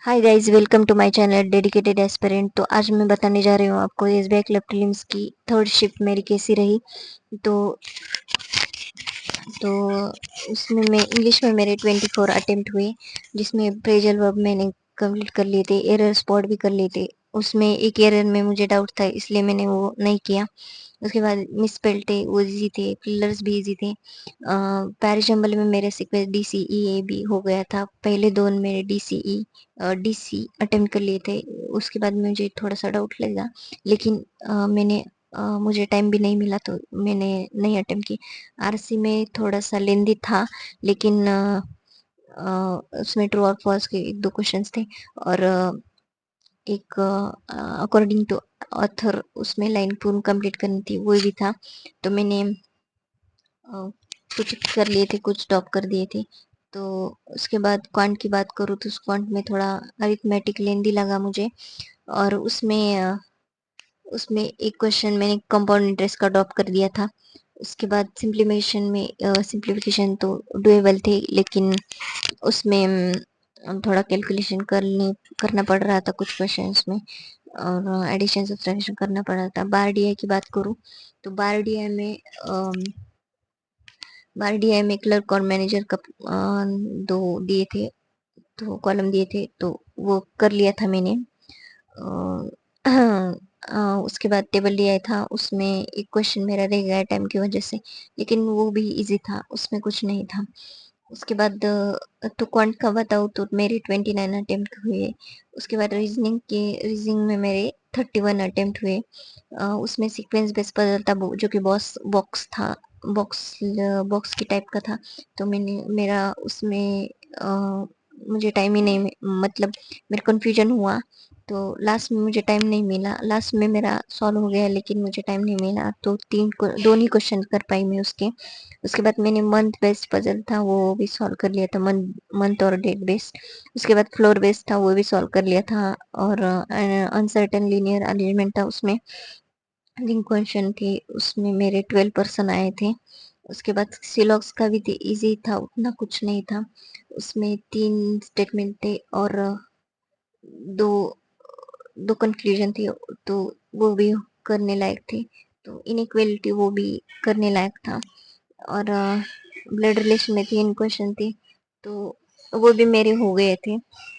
Hi guys, welcome to my channel dedicated aspirant. तो आज मैं बताने जा रही हूँ आपको एसबीआई क्लब प्रीलिम्स की थर्ड शिफ्ट मेरी कैसी रही। तो तो उसमें मैं इंग्लिश में मेरे 24 अटेम्प्ट हुए, जिसमें प्रेजल वर्ब मैंने कंप्लीट कर लिए थे, एरर स्पॉट भी कर लिए थे। उसमें एक एरर में मुझे डाउट था, इसलिए मैंने वो नहीं किया। उसके बाद मिसस्पेल्ड थे, वो इजी थे, फिलर्स भी इजी थे। पैरिशम्बल में मेरे सीक्वेंस डी सी ई ए भी हो गया था। पहले दो मेरे डी सी अटेम्प्ट कर लिए थे। उसके बाद मुझे थोड़ा सा डाउट लगा, लेकिन मुझे टाइम भी नहीं मिला, तो मैंने नहीं अटेम्प्ट की। आरसी में थोड़ा सा लेंदी था, लेकिन उसमें ट्रू और फॉल्स के एक दो क्वेश्चंस थे, और एक अकॉर्डिंग टू ऑथर उसमें लाइन पूर्ण कंप्लीट करनी थी, वो भी था। तो मैंने कुछ कर लिए थे, कुछ टॉप कर दिए थे। तो उसके बाद क्वांट की बात करूँ तो उस क्वांट में थोड़ा अरिथमेटिक लेंदी लगा मुझे, और उसमें एक क्वेश्चन मैंने कंपाउंड इंटरेस्ट का ड्रॉप कर दिया था। उसके बाद सिंप्लीमेशन में सिंप्लीफिकेशन तो डुएबल थे, लेकिन उसमें थोड़ा कैलकुलेशन करना पड़ रहा था कुछ क्वेश्चंस में, और एडिशन सब्ट्रैक्शन करना पड़ रहा था। बार डीआई की बात करूँ तो बार डीआई में क्लर्क और मैनेजर का दो दिए थे, तो कॉलम दिए थे, तो वो कर लिया था मैंने। उसके बाद टेबल डीआई था, उसमें एक क्वेश्चन मेरा रह गया टाइम की वजह से, लेकिन वो भी इजी था, उसमें कुछ नहीं था। उसके बाद तो क्वांट का बताऊँ तो मेरे 29 अटेम्प्ट हुए। उसके बाद रीजनिंग में मेरे 31 अटेम्प्ट हुए। उसमें सीक्वेंस बेस्ड पजल था, जो कि बॉक्स की टाइप का था। तो मैंने मेरा उसमें मुझे टाइम ही नहीं, मतलब मेरा कंफ्यूजन हुआ, तो लास्ट में मुझे टाइम नहीं मिला। लास्ट में मेरा सॉल्व हो गया, लेकिन मुझे टाइम नहीं मिला, तो दोनों ही क्वेश्चन कर पाई मैं उसके। उसके बाद मैंने मंथ बेस्ड पजल था, वो भी सॉल्व कर लिया था, मंथ और डेट बेस्ड। उसके बाद फ्लोर बेस्ड था, वो भी सॉल्व कर लिया था। और अनसर्टेन लीनियर अरेंजमेंट था, उसमें लिंक क्वेश्चन थे, उसमें मेरे 12% आए थे। उसके बाद सिलॉक्स का भी इजी था, उतना कुछ नहीं था। उसमें 3 स्टेटमेंट थे, और दो दो कंक्लूजन थी, तो वो भी करने लायक थे। तो इनइक्वालिटी वो भी करने लायक था। और ब्लड रिलेशन में 3 क्वेश्चन थे, तो वो भी मेरे हो गए थे।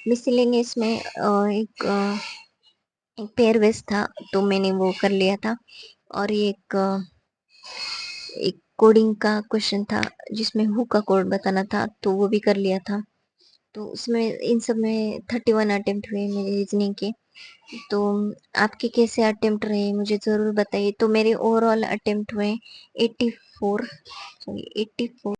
मिसलेनियस में एक पेयर वेस था, तो मैंने वो कर लिया था। और एक कोडिंग का क्वेश्चन था, जिसमें हु का कोड बताना था, तो वो भी कर लिया था। तो उसमें इन सब में 31 अटेम्प्ट हुए मेरे रीजनिंग के। तो आपके कैसे अटेम्प्ट रहे मुझे ज़रूर बताइए। तो मेरे ओवरऑल अटेम्प्ट हुए 84, सॉरी 84।